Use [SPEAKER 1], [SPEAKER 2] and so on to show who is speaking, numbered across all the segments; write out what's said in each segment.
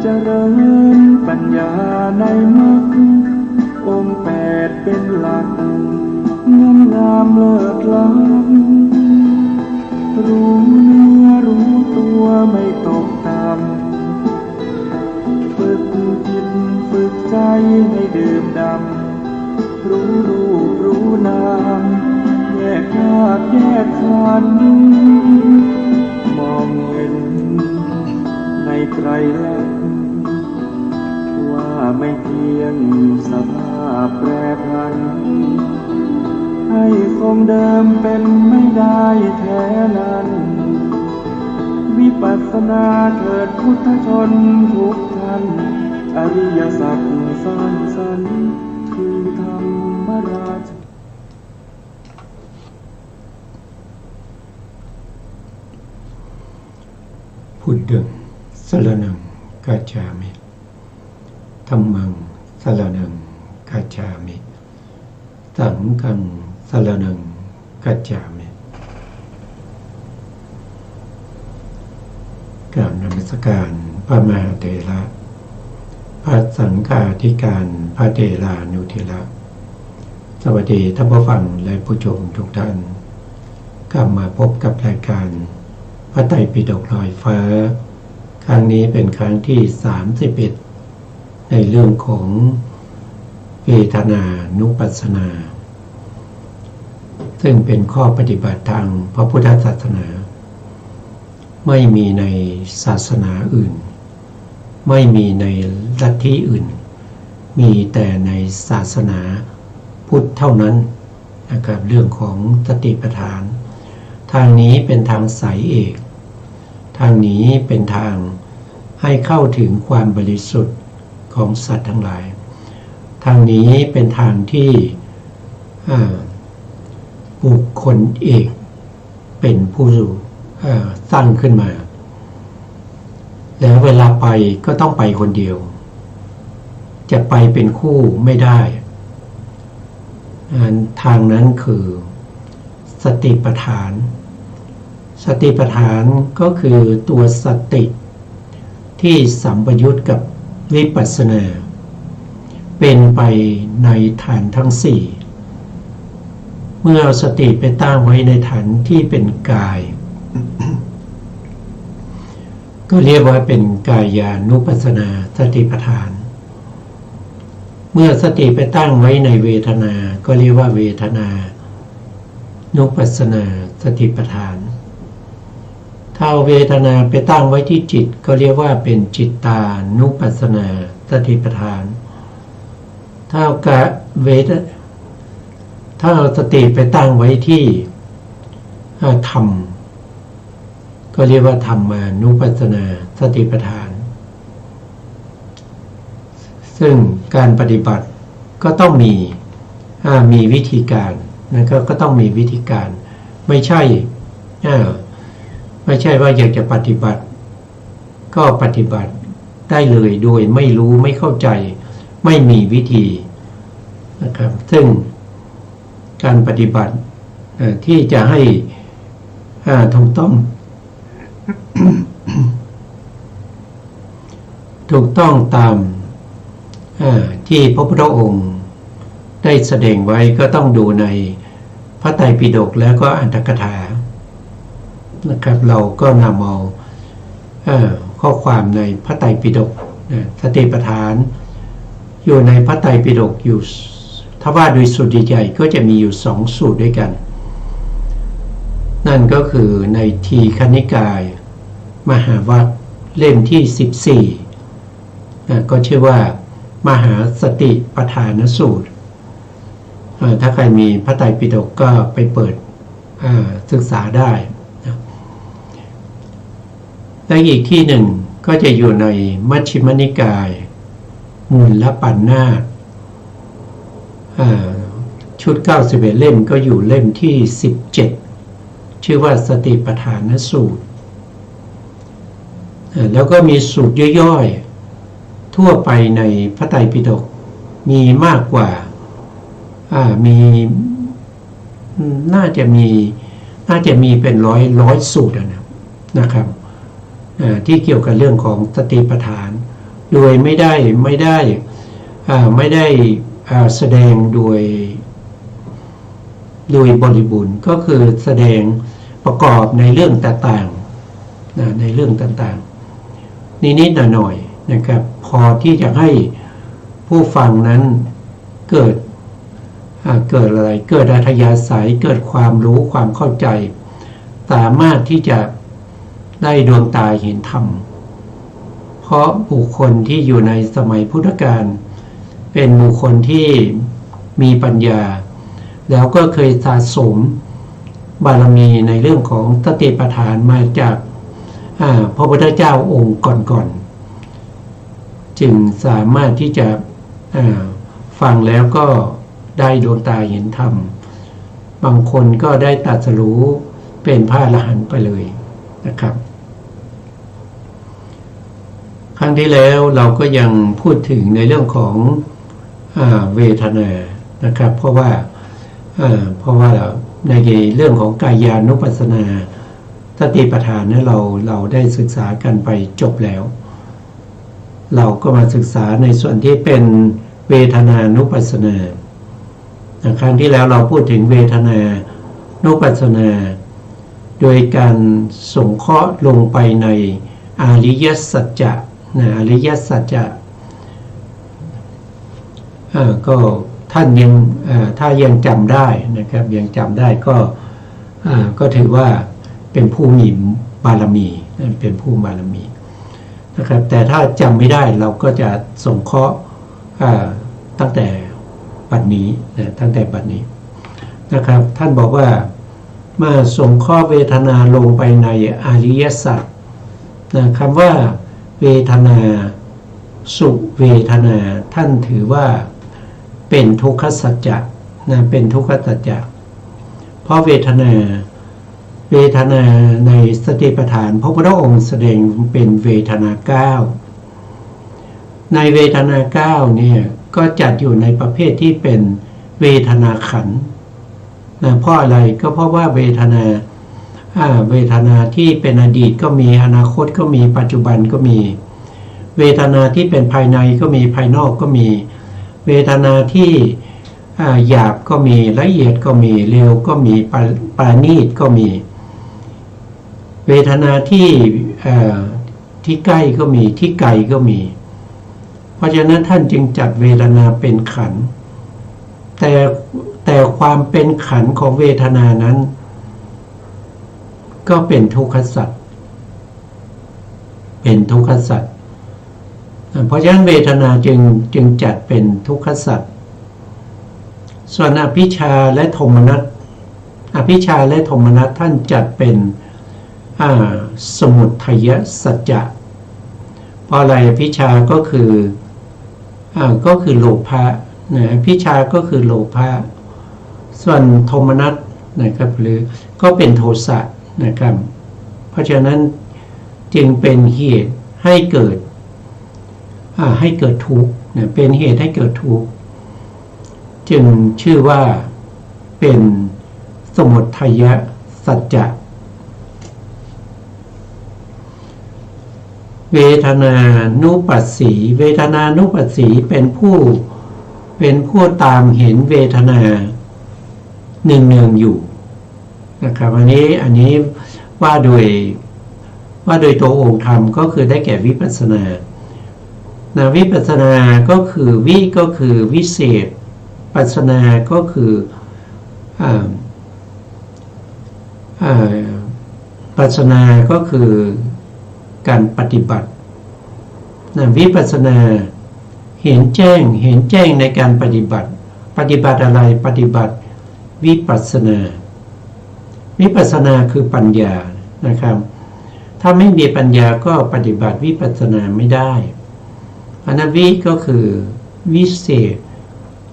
[SPEAKER 1] เจริญปัญญาในมรรคองค์แปดเป็นหลักเงินงามเลิศล้ำรู้เนื้อรู้ตัวไม่ตกต่ำฝึกจิตฝึกใจให้ดื่มดำรู้รูปรู้นามแยกธาตุแยกขันธ์มองเห็นในไตรลักษณ์ว่าไม่เที่ยงสภาพแปรผันให้คงเดิมเป็นไม่ได้แท้นั้นวิปัสสนาเถิดพุทธชนทุกท่านอริยสัจสร้างสรรค์คือธรรมราช
[SPEAKER 2] พุทธังสรณังคัจฉามิธัมมังสรณังคัจฉามิสังฆังสรณังคัจฉามิกราบนมัสการพระมหาเถระพระสังฆาธิการพระเถรานุเถระสวัสดีท่านผู้ฟังและผู้ชมทุกท่านกลับมาพบกับรายการพระไตรปิฎกลอยฟ้าครั้งนี้เป็นครั้งที่31ในเรื่องของเวทนานุปัสสนาซึ่งเป็นข้อปฏิบัติทางพระพุทธศาสนาไม่มีในศาสนาอื่นไม่มีในลัทธิอื่นมีแต่ในศาสนาพุทธเท่านั้นนะครับเรื่องของสติปัฏฐานทางนี้เป็นทางสายเอกทางนี้เป็นทางให้เข้าถึงความบริสุทธิ์ของสัตว์ทั้งหลายทางนี้เป็นทางที่บุคคลเอกเป็นผู้สร้างขึ้นมาแล้วเวลาไปก็ต้องไปคนเดียวจะไปเป็นคู่ไม่ได้ทางนั้นคือสติปัฏฐานสติปัฏฐานก็คือตัวสติที่สัมปยุตกับวิปัสสนาเป็นไปในฐานทั้งสี่เมื่อเอาสติไปตั้งไว้ในฐานที่เป็นกาย ก็เรียกว่าเป็นกายานุปัสสนาสติปัฏฐานเมื่อสติไปตั้งไว้ในเวทนาก็เรียกว่าเวทนานุปัสสนาสติปัฏฐานถ้าเวทนาไปตั้งไว้ที่จิตก็เรียกว่าเป็นจิตตานุปัสสนาสติปัฏฐานถ้าเอาสติไปตั้งไว้ที่ธรรมก็เรียกว่าธรรมานุปัสสนาสติปัฏฐานซึ่งการปฏิบัติก็ต้องมีวิธีการนะก็ต้องมีวิธีการไม่ใช่ว่าอยากจะปฏิบัติก็ปฏิบัติได้เลยโดยไม่รู้ไม่เข้าใจไม่มีวิธีนะครับซึ่งการปฏิบัติที่จะให้ถูกต้องตามที่พระพุทธองค์ได้แสดงไว้ก็ต้องดูในพระไตรปิฎกแล้วก็อัตถกถานะครับเราก็นำเอาข้อความในพระไตรปิฎกสติปัฏฐานอยู่ในพระไตรปิฎกอยู่ถ้าว่าโดยสูตรใหญ่ก็จะมีอยู่2สูตรด้วยกันนั่นก็คือในทีฆนิกายมหาวรรคเล่มที่14ก็ชื่อว่ามหาสติปัฏฐานสูตรถ้าใครมีพระไตรปิฎกก็ไปเปิดศึกษาได้และอีกที่หนึ่งก็จะอยู่ในมัชฌิมนิกายมูลปัณณาสชุด91เล่มก็อยู่เล่มที่17ชื่อว่าสติปัฏฐานสูตรแล้วก็มีสูตรย่อยๆทั่วไปในพระไตรปิฎกมีมากกว่าน่าจะมีเป็นร้อยสูตรนะครับที่เกี่ยวกับเรื่องของสติปัฏฐาน โดยไม่ได้แสดงโดยบริบูรณ์ก็คือแสดงประกอบในเรื่องต่างๆในเรื่องต่างๆนิดๆหน่อยๆนะครับพอที่จะให้ผู้ฟังนั้นเกิดอะไรเกิดอัธยาศัยเกิดความรู้ความเข้าใจสามารถที่จะได้ดวงตาเห็นธรรมเพราะบุคคลที่อยู่ในสมัยพุทธกาลเป็นบุคคลที่มีปัญญาแล้วก็เคยสะสมบารมีในเรื่องของสติปัฏฐานมาจากพระพุทธเจ้าองค์ก่อนๆจึงสามารถที่จะฟังแล้วก็ได้ดวงตาเห็นธรรมบางคนก็ได้ตรัสรู้เป็นพระอรหันต์ไปเลยนะครับครั้งที่แล้วเราก็ยังพูดถึงในเรื่องของเวทนานะครับเพราะว่าในเรื่องของกายานุปัสสนาสติปัฏฐานเนี่ยเราได้ศึกษากันไปจบแล้วเราก็มาศึกษาในส่วนที่เป็นเวทนานุปัสสนาครั้งที่แล้วเราพูดถึงเวทนานุปัสสนาโดยการสงเคราะห์ลงไปในอริยสัจจะอริยสัจจะก็ท่านยังถ้ายังจำได้นะครับยังจำได้ก็ถือว่าเป็นผู้มีบารมีเป็นผู้บารมีนะครับแต่ถ้าจำไม่ได้เราก็จะสงเคราะห์ตั้งแต่บัดนี้ตั้งแต่บัดนี้นะครับท่านบอกว่ามาสงเคราะห์เวทนาลงไปในอริยสัจคำว่าเวทนาสุเวทนาท่านถือว่าเป็นทุกขสัจจะเป็นทุกขสัจจะเพราะเวทนาในสติปัฏฐานพระพุทธองค์แสดงเป็นเวทนา9ในเวทนา9เนี่ยก็จัดอยู่ในประเภทที่เป็นเวทนาขันธ์เพราะอะไรก็เพราะว่าเวทนาที่เป็นอดีตก็มีอนาคตก็มีปัจจุบันก็มีเวทนาที่เป็นภายในก็มีภายนอกก็มีเวทนาที่หยาบก็มีละเอียดก็มีเร็วก็มีปราณีตก็มีเวทนาที่ใกล้ก็มีที่ไกลก็มีเพราะฉะนั้นท่านจึงจัดเวทนาเป็นขันธ์แต่ความเป็นขันธ์ของเวทนานั้นก็เป็นทุกขสัจเป็นทุกขสัจเพราะฉะนั้นเวทนาจึงจัดเป็นทุกขสัจส่วนอภิชาและโทมนัสท่านจัดเป็นสมุทัยสัจจะเพราะอะไรอภิชาก็คือโลภะอภิชาก็คือโลภะส่วนโทมนัสนะครับหรือก็เป็นโทสะนะครับเพราะฉะนั้นจึงเป็นเหตุให้เกิดทุกข์เป็นเหตุให้เกิดทุกข์จึงชื่อว่าเป็นสมุทัยสัจจะเวทนานุปัสสีเป็นผู้ตามเห็นเวทนาเนืองๆอยู่นะครับอันนี้ว่าโดยตัวองค์ธรรมก็คือได้แก่วิปัสสนาวิปัสสนาก็คือก็คือวิเศษปัสสนาก็คือปัสสนาก็คือการปฏิบัติวิปัสสนาเห็นแจ้งในการปฏิบัติอะไรปฏิบัติวิปัสสนาคือปัญญานะครับถ้าไม่มีปัญญาก็ปฏิบัติวิปัสสนาไม่ได้อันนั้นวิก็คือวิเศษ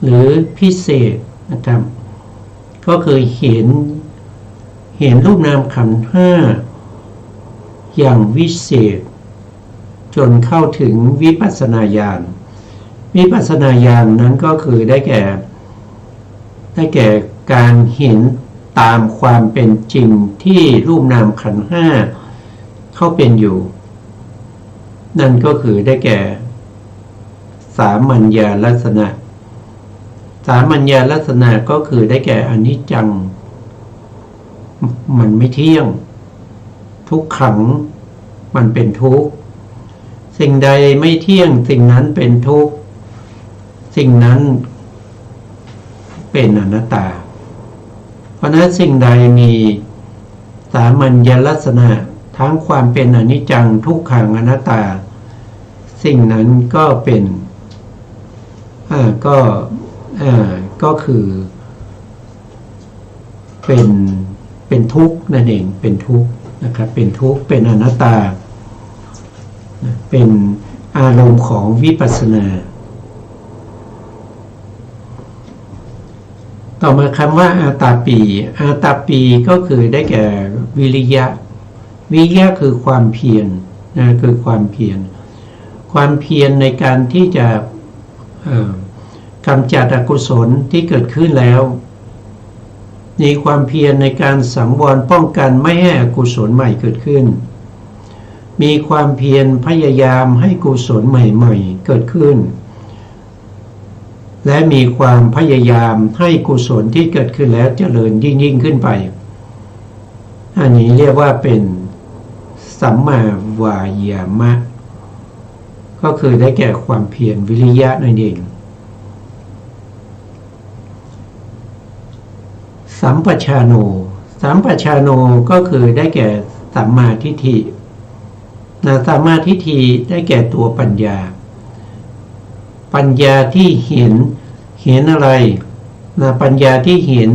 [SPEAKER 2] หรือพิเศษนะครับก็คือเห็นรูปนามขันธ์ห้าอย่างวิเศษจนเข้าถึงวิปัสสนาญาณนั้นก็คือได้แก่การเห็นตามความเป็นจริงที่รูปนามขันธ์ห้าเข้าเป็นอยู่นั่นก็คือได้แก่ สามัญญาลักษณะสามัญญาลักษณะก็คือได้แก่อนิจจังมันไม่เที่ยงทุกขังมันเป็นทุกข์สิ่งใดไม่เที่ยงสิ่งนั้นเป็นทุกข์สิ่งนั้นเป็นอนัตตาเพราะนั้นสิ่งใดมีสามัญญลักษณะทั้งความเป็นอนิจจังทุกขังอนัตตาสิ่งนั้นก็เป็นก็คือเป็นทุกข์นั่นเองเป็นทุกข์นะครับเป็นทุกข์เป็นอนัตตาเป็นอารมณ์ของวิปัสสนาต่อมาคำว่าอาตาปีก็คือได้แก่วิริยะวิริยะคือความเพียรนะคือความเพียรในการที่จะกำจัดอกุศลที่เกิดขึ้นแล้วมีความเพียรในการสังวรป้องกันไม่ให้อกุศลใหม่เกิดขึ้นมีความเพียรพยายามให้กุศลใหม่ๆเกิดขึ้นและมีความพยายามให้กุศลที่เกิดขึ้นแล้วเจริญยิ่งขึ้นไปอันนี้เรียกว่าเป็นสัมมาวายามะก็คือได้แก่ความเพียรวิริยะนั่นเองสัมปชาโนก็คือได้แก่สัมมาทิฏฐิสัมมาทิฏฐิได้แก่ตัวปัญญาที่เห็นอะไรปัญญาที่เห็น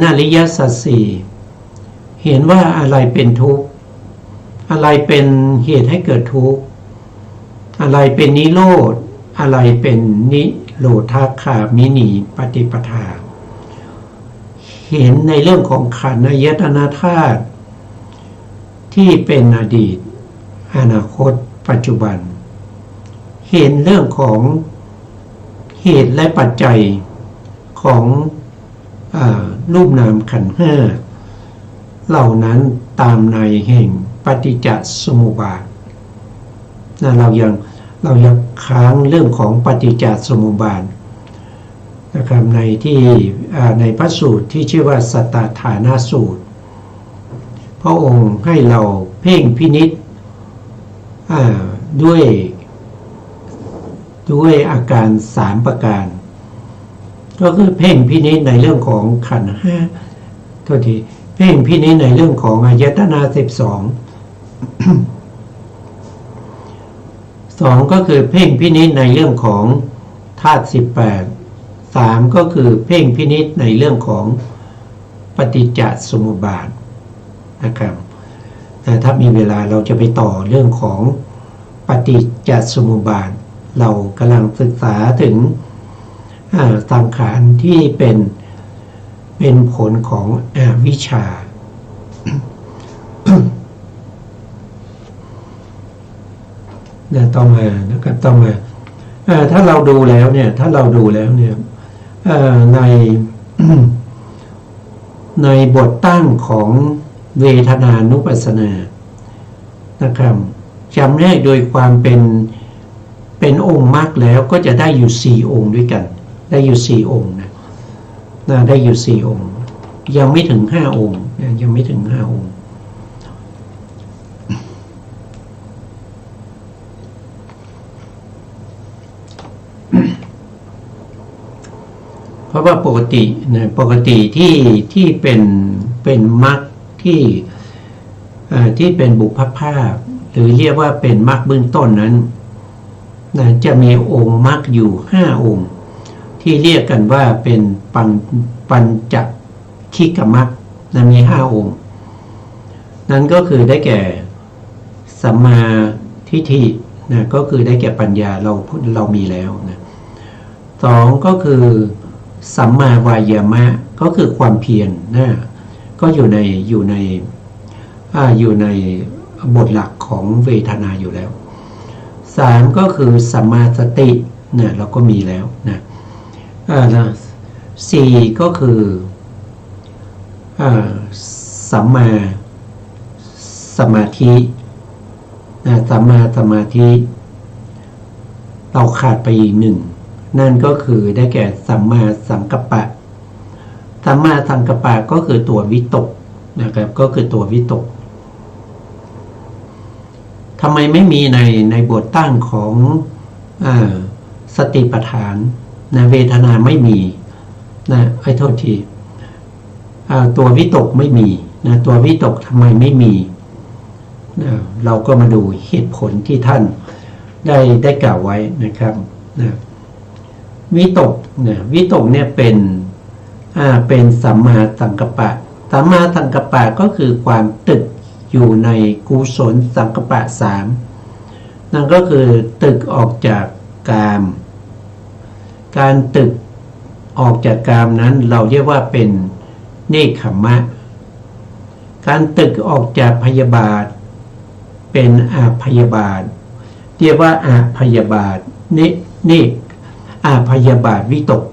[SPEAKER 2] อริยสัจสี่เห็นว่าอะไรเป็นทุกข์อะไรเป็นเหตุให้เกิดทุกข์อะไรเป็นนิโรธอะไรเป็นนิโรธคามินีปฏิปทาเห็นในเรื่องของขันธ์อายตนะธาตุที่เป็นอดีตอนาคตปัจจุบันเห็นเรื่องของเหตุและปัจจัยของรูปนามขันธ์ห้าเหล่านั้นตามในแห่งปฏิจจสมุปบาทเรายังค้างเรื่องของปฏิจจสมุปบาทนะครับในพระสูตรที่ชื่อว่าสัตตฐานาสูตรพระองค์ให้เราเพ่งพินิจด้วยอาการ3ประการก็คือเพ่งพินิจในเรื่องของขันธ์ห้าเพ่งพินิจในเรื่องของอายตนะ12ก็คือเพ่งพินิจในเรื่องของธาตุ18 3ก็คือเพ่งพินิจในเรื่องของปฏิจจสมุปบาทนะครับแต่ถ้ามีเวลาเราจะไปต่อเรื่องของปฏิจจสมุปบาทเรากำลังศึกษาถึงสังขารที่เป็นผลของอวิชชา ต้องมานะครับต้องมาถ้าเราดูแล้วเนี่ยในบทตั้งของเวทนานุปัสสนานะครับจำแนกโดยความเป็นองค์มรรคแล้วก็จะได้อยู่4องค์ด้วยกันได้อยู่4องค์นะได้อยู่4องค์ยังไม่ถึง5องค์ยังไม่ถึง5องค์เพราะว่าปกติที่เป็นมรรคที่เป็นบุพภาพหรือเรียกว่าเป็นมรรคเบื้องต้นนั้นจะมีองค์มรรคอยู่5องค์ที่เรียกกันว่าเป็นปัญจคิกมรรคมี5องค์นั้นก็คือได้แก่สัมมาทิฏฐิก็คือได้แก่ปัญญาเรามีแล้วนะ2ก็คือสัมมาวายามะก็คือความเพียรก็อยู่ในบทหลักของเวทนาอยู่แล้ว3ก็คือสัมมาสติเราก็มีแล้วนะ4ก็คือสัมมาสมาธิสัมมาสมาธิ เราขาดไปอีกหนึ่งนั่นก็คือได้แก่สัมมาสังกัปปะสัมมาสังกัปปะก็คือตัววิตกนะครับก็คือตัววิตกทำไมไม่มีในบทตั้งของสติปัฏฐานนะเวทนาไม่มีนะโทษทีตัววิตกไม่มีนะตัววิตกทำไมไม่มีนะเราก็มาดูเหตุผลที่ท่านได้กล่าวไว้นะครับนะวิตกเนี่ยเป็นสัมมาสังกัปปะสัมมาสังกัปปะก็คือความตึกอยู่ในกุศลสังกัปปะ3นั่นก็คือตึกออกจากกามการตึกออกจากกามนั้นเราเรียกว่าเป็นเนกขัมมะการตึกออกจากพยาบาทเป็นอาพยาบาทเรียกว่าอาพยาบาทนี่อาพยาบาทวิตก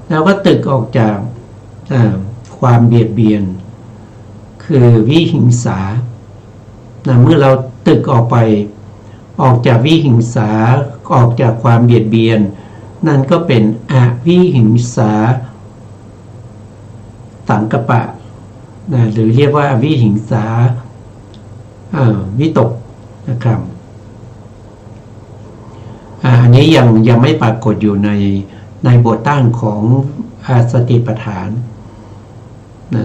[SPEAKER 2] แล้วก็ตึกออกจากความเบียดเบียนคือวิหิงสาเมื่อเราตึกออกจากวิหิงสาออกจากความเบียดเบียนนั่นก็เป็นอวิหิงสาสังกัปปะหรือเรียกว่าอวิหิงสาวิตกนะครับอันนี้ยังไม่ปรากฏอยู่ในบทตั้งของสติปัฏฐาน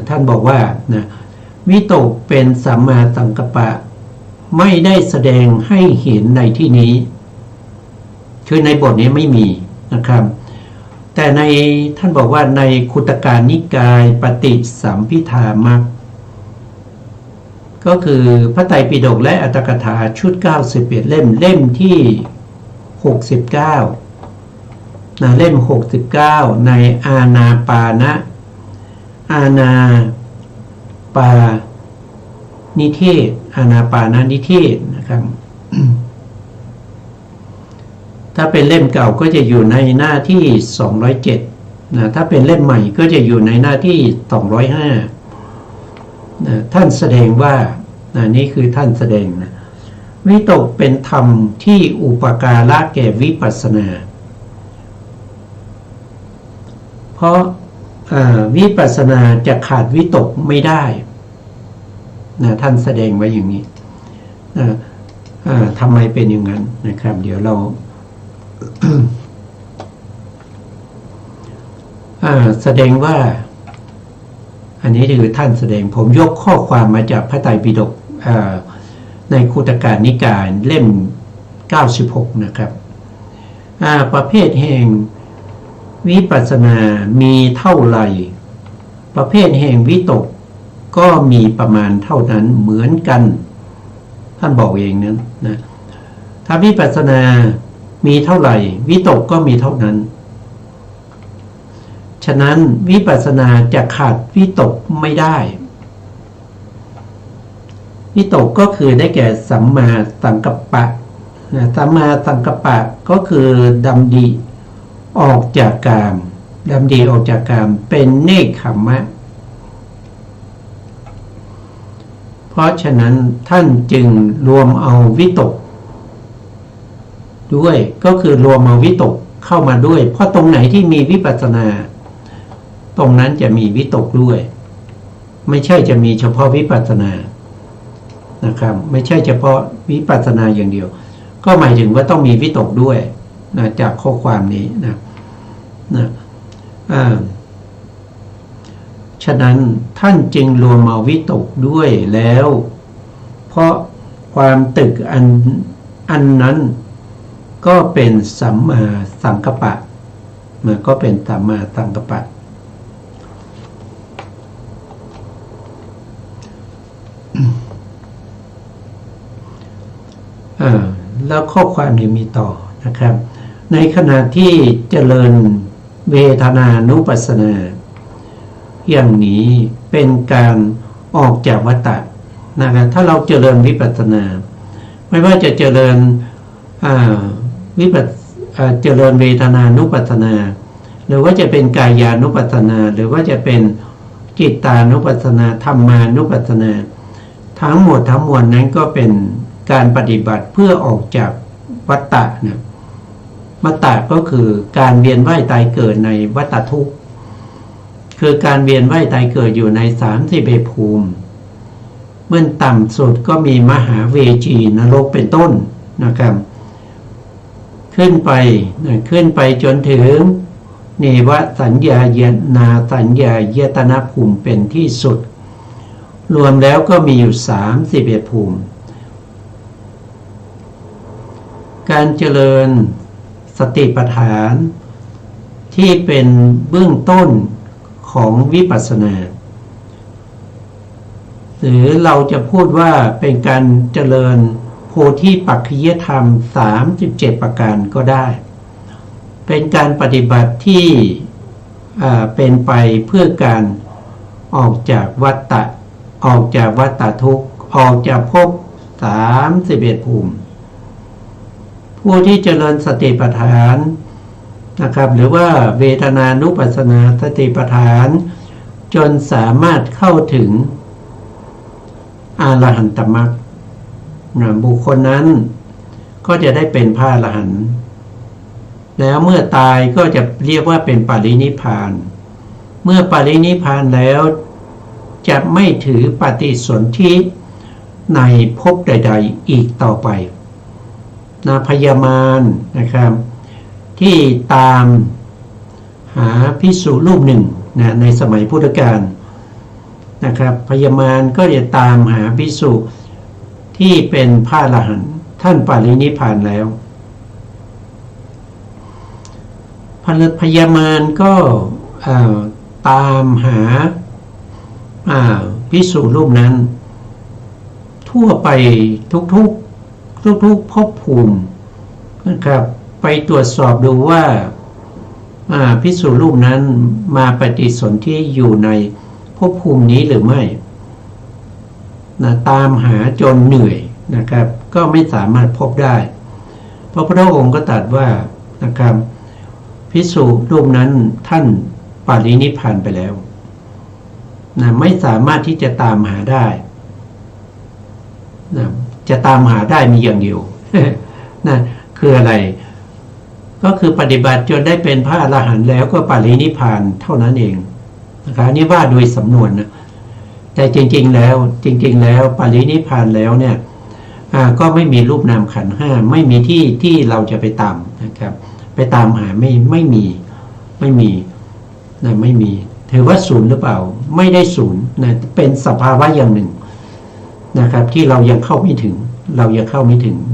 [SPEAKER 2] ท่านบอกว่าวิตกเป็นสัมมาสังกัปปะไม่ได้แสดงให้เห็นในที่นี้คือในบทนี้ไม่มีนะครับแต่ในท่านบอกว่าในคุตการนิกายปฏิสัมภิธามัคก็คือพระไตรปิฎกและอัตถกถาชุด91เล่มที่69เล่ม69ในอานาปานะอานาปานิเทศอานาปานานิเทศนะครับ ถ้าเป็นเล่มเก่าก็จะอยู่ในหน้าที่207ถ้าเป็นเล่มใหม่ก็จะอยู่ในหน้าที่205ท่านแสดงว่านี่คือท่านแสดงวิตกเป็นธรรมที่อุปการะแก่วิปัสสนาเพราะวิปัสสนาจะขาดวิตกไม่ได้ท่านแสดงไว้อย่างนี้ทำไมเป็นอย่างนั้นนะครับเดี๋ยวเรา แสดงว่าอันนี้คือท่านแสดงผมยกข้อความมาจากพระไตรปิฎกในคุตการนิกายเล่ม96นะครับประเภทแห่งวิปัสสนามีเท่าไหร่ประเภทแห่งวิตกก็มีประมาณเท่านั้นเหมือนกันท่านบอกเองนั้นนะถ้าวิปัสสนามีเท่าไหร่วิตกก็มีเท่านั้นฉะนั้นวิปัสสนาจะขาดวิตกไม่ได้วิตกก็คือได้แก่สัมมาสังกัปปะสัมมาสังกัปปะก็คือดำริออกจากกามเป็นเนกขัมมะเพราะฉะนั้นท่านจึงรวมเอาวิตกด้วยก็คือรวมเอาวิตกเข้ามาด้วยเพราะตรงไหนที่มีวิปัสสนาตรงนั้นจะมีวิตกด้วยไม่ใช่จะมีเฉพาะวิปัสสนานะครับไม่ใช่เฉพาะวิปัสสนาอย่างเดียวก็หมายถึงว่าต้องมีวิตกด้วยจากข้อความนี้ฉะนั้นท่านจึงรวมเอาวิตกด้วยแล้วเพราะความตึกอันนั้นก็เป็นสัมมาสังกัปปะก็เป็นสัมมาสังกัปปะแล้วข้อความนี้มีต่อนะครับในขณะที่เจริญเวทนานุปัสสนาอย่างนี้เป็นการออกจากวัฏฏะนะครับถ้าเราเจริญวิปัสสนาไม่ว่าจะเจริญเจริญเวทนานุปัสสนาหรือว่าจะเป็นกายานุปัสสนาหรือว่าจะเป็นจิตตานุปัสสนาธรรมานุปัสสนาทั้งหมดทั้งมวลนั้นก็เป็นการปฏิบัติเพื่อออกจากวัฏฏะ มัตตะก็คือการเวียนว่ายตายเกิดในวัฏทุกข์คือการเวียนว่ายตายเกิดอยู่ใน31ภูมิเมื่อต่ำสุดก็มีมหาเวจีนรกเป็นต้นนะครับขึ้นไปจนถึงเนวสัญญาเยนาสัญญาเยตนะภูมิเป็นที่สุดรวมแล้วก็มีอยู่31ภูมิการเจริญสติปัฏฐานที่เป็นเบื้องต้นของวิปัสสนาหรือเราจะพูดว่าเป็นการเจริญโพธิปักขิยธรรม37ประการก็ได้เป็นการปฏิบัติที่เป็นไปเพื่อการออกจากวัฏฏะออกจากวัฏฏทุกข์ออกจากภพ31ภูมิผู้ที่เจริญสติปัฏฐานนะครับหรือว่าเวทนานุปัสสนาสติปัฏฐานจนสามารถเข้าถึงอรหันตมรรคบุคคลนั้นก็จะได้เป็นพระอรหันต์แล้วเมื่อตายก็จะเรียกว่าเป็นปรินิพพานเมื่อปรินิพพานแล้วจะไม่ถือปฏิสนธิในภพใดๆอีกต่อไปพญามารนะครับที่ตามหาภิกษุรูปหนึ่งในสมัยพุทธกาลนะครับพญามารก็จะตามหาภิกษุที่เป็นพระอรหันต์ท่านปรินิพพานแล้วพญามารก็ตามหาภิกษุรูปนั้นทั่วไปทุกภพภูมินะครับไปตรวจสอบดูว่าภิกษุรูปนั้นมาปฏิสนธิอยู่ในภพภูมินี้หรือไม่ตามหาจนเหนื่อยนะครับก็ไม่สามารถพบได้พระพุทธองค์ก็ตรัสว่านะครับภิกษุรูปนั้นท่านปรินิพพานไปแล้วไม่สามารถที่จะตามหาได้จะตามหาได้มีอย่างเดียวคืออะไรก็คือปฏิบัติจนได้เป็นพระอรหันต์แล้วก็ปรินิพพานเท่านั้นเองนะครับนี่ว่าโดยสำนวนนะแต่จริงๆแล้วปรินิพพานแล้วเนี่ยก็ไม่มีรูปนามขันธ์ห้าไม่มีที่เราจะไปตามนะครับไปตามหาไม่มีถือว่าศูนย์หรือเปล่าไม่ได้ศูนย์นะเป็นสภาวะอย่างหนึ่งนะครับที่เรายังเข้าไม่ถึง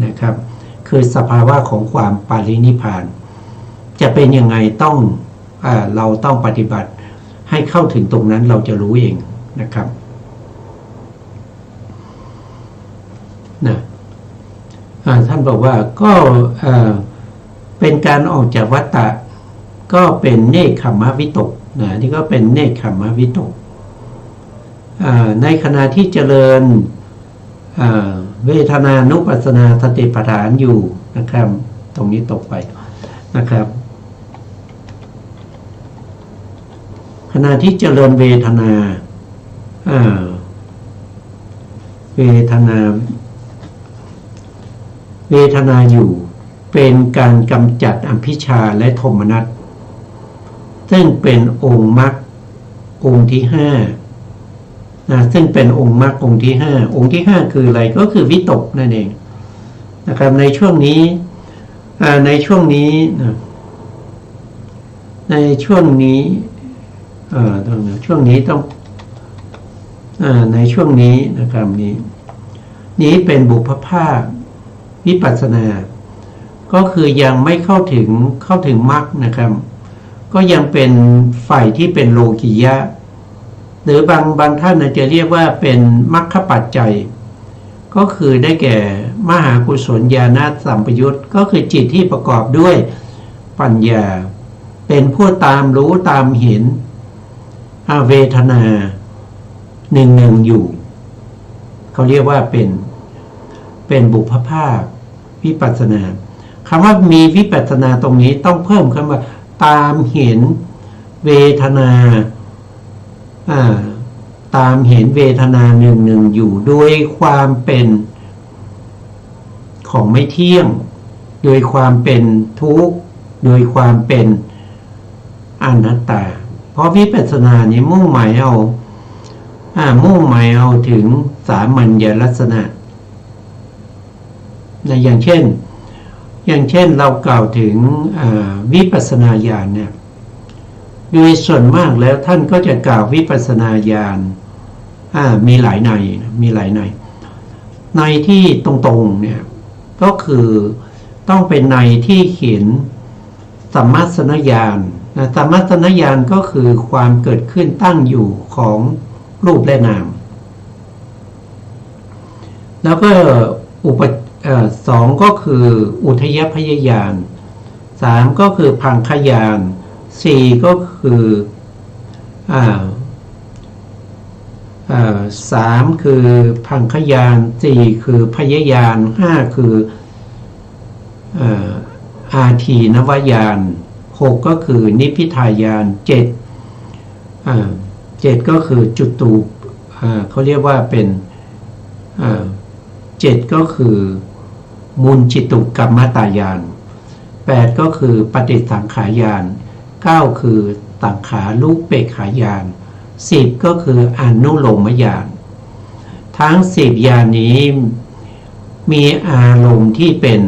[SPEAKER 2] นะครับคือสภาวะของความปรินิพพานจะเป็นยังไงเราต้องปฏิบัติให้เข้าถึงตรงนั้นเราจะรู้เองนะครับท่านบอกว่าก็เป็นการออกจากวัฏฏะก็เป็นเนกขัมมวิตกนี่ก็เป็นเนกขัมมวิตกในขณะที่เจริญเวทนานุปัสสนาสติปัฏฐานอยู่นะครับตรงนี้ตกไปนะครับขณะที่เจริญเวทนาอยู่เป็นการกำจัดอภิชาและโทมนัสซึ่งเป็นองค์มรรคองค์ที่5ซึ่งเป็นองค์มรรคองค์ที่5องค์ที่5คืออะไรก็คือวิตกนั่นเองนะครับในช่วงนี้นะครับนี้เป็นบุพภาควิปัสสนาก็คือยังไม่เข้าถึงมรรคนะครับก็ยังเป็นฝ่ายที่เป็นโลกิยะหรือบางท่านจะเรียกว่าเป็นมรรคปัจจัยก็คือได้แก่มหากุศลญาณสัมปยุตก็คือจิตที่ประกอบด้วยปัญญาเป็นผู้ตามรู้ตามเห็นเวทนาหนึ่งอยู่เขาเรียกว่าเป็นบุพภาควิปัสสนาคำว่ามีวิปัสสนาตรงนี้ต้องเพิ่มคำว่าตามเห็นเวทนาตามเห็นเวทนาหนึ่งอยู่ด้วยความเป็นของไม่เที่ยงโดยความเป็นทุกข์ โดยความเป็นอนัตตาเพราะวิปัสสนานี้มุ่งหมายเอาถึงสามัญลักษณะนะอย่างเช่นเรากล่าวถึงวิปัสสนาญาณเนี่ยโดยส่วนมากแล้วท่านก็จะกล่าววิปัสสนาญาณมีหลายในในที่ตรงๆเนี่ยก็คือต้องเป็นในที่เห็นสัมมัสสนญาณนะสัมมัสสนญาณก็คือความเกิดขึ้นตั้งอยู่ของรูปและนามแล้วก็สองก็คืออุทยพยญาณสามก็คือพังคญาณสี่ก็คือสามคือพังคญาณสี่คือพยญาณห้าคืออาทีนวญาณหกก็คือนิพพิทายานเจ็ดก็คือจุตูเขาเรียกว่าเป็นเจ็ดก็คือมูลจิตุกัมมตายานแปดก็คือปฏิสังขายานเก้าคือสังขารุปเปกขายานสิบก็คืออนุโลมญาณทั้งสิบญาณนี้มีอารมณ์ที่เป็น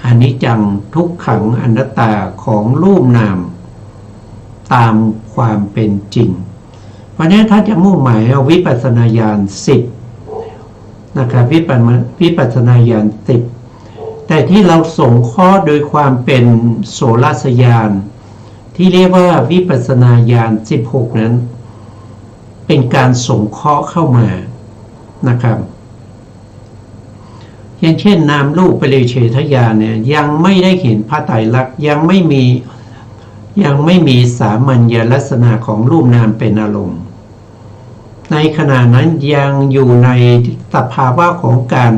[SPEAKER 2] อนิจจังทุกขังอนัตตาของรูปนามตามความเป็นจริงเพราะนั้นถ้าจะมุ่งหมายเอาวิปัสสนาญาณ10นะครับวิปัสสนาญาณ10แต่ที่เราสงเคราะห์โดยความเป็นโสรัสญาณที่เรียกว่าวิปัสสนาญาณ16นั้นเป็นการสงเคราะห์เข้ามานะครับอย่างเช่นนามรูปปริเฉทญาณเนี่ยยังไม่ได้เห็นพระไตรลักษณ์ยังไม่มีสามัญลักษณะของรูปนามเป็นอารมณ์ในขณะนั้นยังอยู่ในสภาวะของการ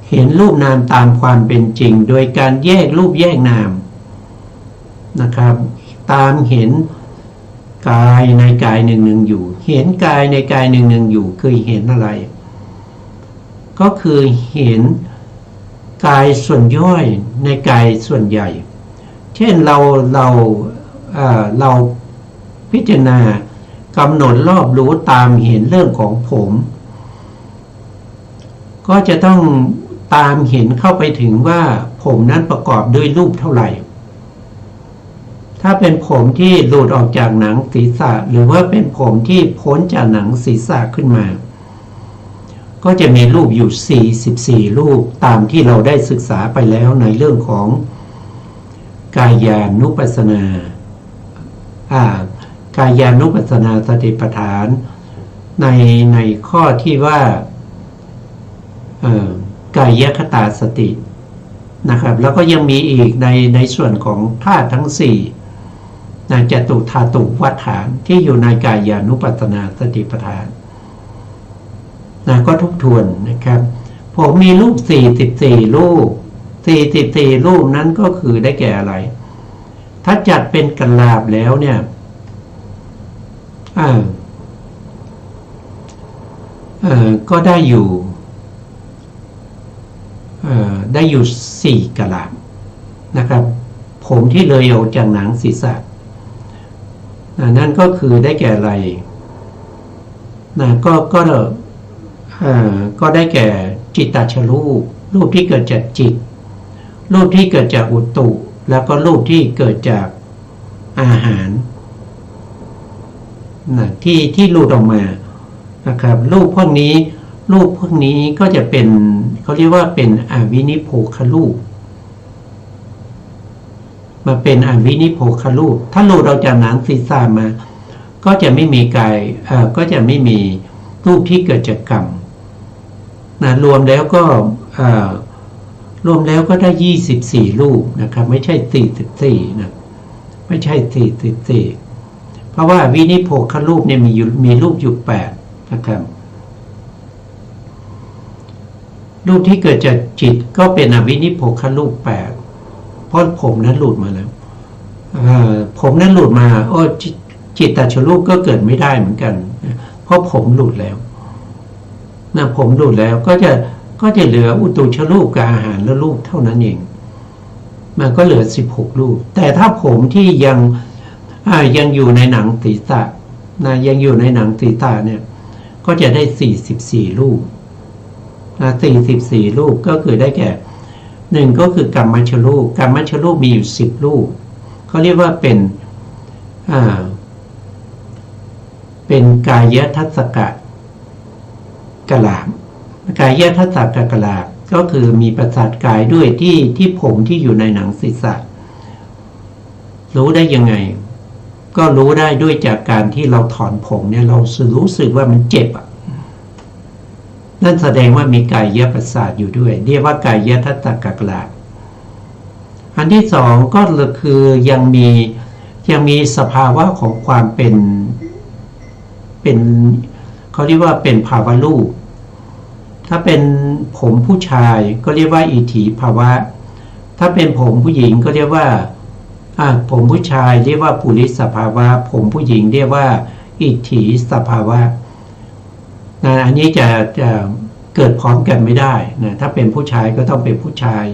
[SPEAKER 2] เห็นรูปนามตามความเป็นจริงโดยการแยกรูปแยกนามนะครับตามเห็นกายในกายหนึ่งอยู่เห็นกายในกายหนึ่งอยู่คือเห็นอะไรก็คือเห็นกายส่วนย่อยในกายส่วนใหญ่เช่นเราพิจารณากำหนดรอบรู้ตามเห็นเรื่องของผมก็จะต้องตามเห็นเข้าไปถึงว่าผมนั้นประกอบด้วยรูปเท่าไหร่ถ้าเป็นผมที่หลุดออกจากหนังศีรษะหรือว่าเป็นผมที่พ้นจากหนังศีรษะขึ้นมาก็จะมีรูปอยู่44รูปตามที่เราได้ศึกษาไปแล้วในเรื่องของกายานุปัสสนากายานุปัสสนาสติปัฏฐานในข้อที่ว่ากายคตาสตินะครับแล้วก็ยังมีอีกในส่วนของธาตุทั้ง4จตุธาตุวัฏฐานที่อยู่ในกายานุปัสสนาสติปัฏฐานก็ทบทวนนะครับผมมีรูป44รูป44รูปนั้นก็คือได้แก่อะไรถ้าจัดเป็นกลาบแล้วเนี่ยก็ได้อยู่4กลาบนะครับผมที่เลยออกจากหนังศีรษะนั่นก็คือได้แก่อะไรก็ได้แก่จิตตชรูปที่เกิดจากจิตรูปที่เกิดจากอุตุแล้วก็รูปที่เกิดจากอาหารที่หลุดออกมานะครับรูปพวกนี้ก็จะเป็นเขาเรียกว่าเป็นอวินิโภครูปมาเป็นอวินิโภครูปถ้าหลุดออกจากหนังศีรษะมาก็จะไม่มีกายก็จะไม่มีรูปที่เกิดจากกรรมรวมแล้วก็ได้24รูปนะครับไม่ใช่44นะไม่ใช่44เพราะว่าวินิโภครูปเนี่ยมีรูปอยู่8นะครับรูปที่เกิดจากจิตก็เป็นอวินิโภครูป8เพราะผมนั้นหลุดมาแล้วผมนั้นหลุดมาจิตตชรูปก็เกิดไม่ได้เหมือนกันเพราะผมหลุดแล้วผมหลุดแล้วก็จะเหลืออุตุชรูปกับอาหารและรูปเท่านั้นเอง มันก็เหลือ16รูปแต่ถ้าผมที่ยังอยู่ในหนังศีรษะนะยังอยู่ในหนังศีรษะเนี่ยก็จะได้44รูปนะ44รูปก็คือได้แก่หนึ่งก็คือกรรมชรูปมีอยู่10รูปเขาเรียกว่าเป็นกายทัศกะกลาบกายทัศกะกลาบก็คือมีประสาทกายด้วยที่ผมที่อยู่ในหนังศีรษะรู้ได้ยังไงก็รู้ได้ด้วยจากการที่เราถอนผมเนี่ยเรารู้สึกว่ามันเจ็บนั่นแสดงว่ามีกายประสาทอยู่ด้วยเรียกว่ากายทัศกะกลาบอันที่สองก็คือยังมีสภาวะของความเป็นเขาเรียกว่าเป็นภาวะรูปถ้าเป็นผมผู้ชายก็เรียกว่าอิทธิภาวะถ้าเป็นผมผู้หญิงก็เรียกว่าผมผู้ชายเรียกว่าปุริสภาวะผมผู้หญิงเรียกว่าอิทธิสภาวะอันนี้จะเกิดพร้อมกันไม่ได้นะถ้าเป็นผู้ชายก็ต้องเป็นผู้ชาย